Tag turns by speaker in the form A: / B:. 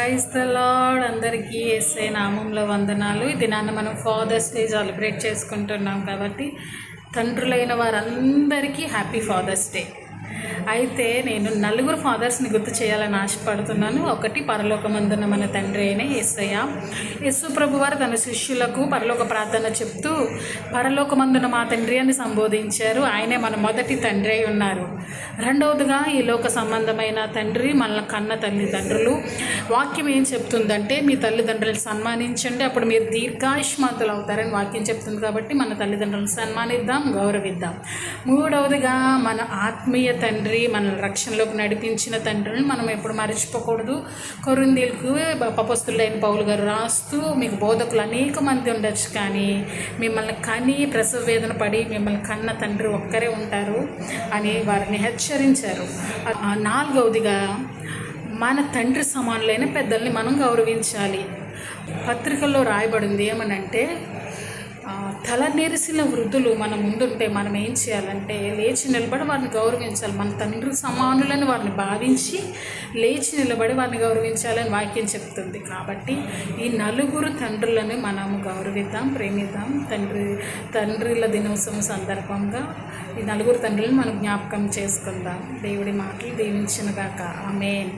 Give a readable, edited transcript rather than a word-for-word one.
A: Praise the lord. అందరికీ యేసే నామంలో వందనాలు. ఈ దినాన్ని మనం ఫాదర్స్ డే సెలబ్రేట్ చేసుకుంటున్నాం కాబట్టి తండ్రులైన వారందరికీ హ్యాపీ ఫాదర్స్ డే. అయితే నేను నలుగురు ఫాదర్స్ని గుర్తు చేయాలని ఆశపడుతున్నాను. ఒకటి, పరలోకమందున్న మన తండ్రి అయిన యేసయ్య. యేసు ప్రభు వారు తన శిష్యులకు పరలోక ప్రార్థన చెప్తూ పరలోకమందున మా తండ్రి అని సంబోధించారు. ఆయనే మన మొదటి తండ్రి అయి ఉన్నారు. రెండవదిగా ఈ లోక సంబంధమైన తండ్రి, మన కన్న తల్లిదండ్రులు. వాక్యం ఏం చెప్తుందంటే, మీ తల్లిదండ్రులను సన్మానించండి, అప్పుడు మీరు దీర్ఘాయుష్మంతులు అవుతారని వాక్యం చెప్తుంది. కాబట్టి మన తల్లిదండ్రులను సన్మానిద్దాం, గౌరవిద్దాం. మూడవదిగా మన ఆత్మీయ తండ్రి, మన రక్షణలోకి నడిపించిన తండ్రిని మనం ఎప్పుడు మర్చిపోకూడదు. కొరింథీయులకు అపొస్తలుడైన పౌలు గారు రాస్తూ, మీకు బోధకులు అనేక మంది ఉండొచ్చు, కానీ మిమ్మల్ని కని ప్రసవ వేదన పడి మిమ్మల్ని కన్న తండ్రి ఒక్కరే ఉంటారు అని వారిని హెచ్చరించారు. నాలుగవదిగా మన తండ్రి సమానులైన పెద్దల్ని మనం గౌరవించాలి. పత్రికల్లో రాయబడింది ఏమనంటే, తల నెరిసిన వృద్ధులు మన ముందుంటే మనం ఏం చేయాలంటే లేచి నిలబడి వారిని గౌరవించాలి. మన తండ్రి సమానులని వారిని భావించి లేచి నిలబడి వారిని గౌరవించాలని వాక్యం చెప్తుంది. కాబట్టి ఈ నలుగురు తండ్రులను మనము గౌరవిద్దాం, ప్రేమిద్దాం. తండ్రిల దినోత్సవం సందర్భంగా ఈ నలుగురు తండ్రులను మనం జ్ఞాపకం చేసుకుందాం. దేవుడి మాటలు దీవించును గాక. ఆమేన్.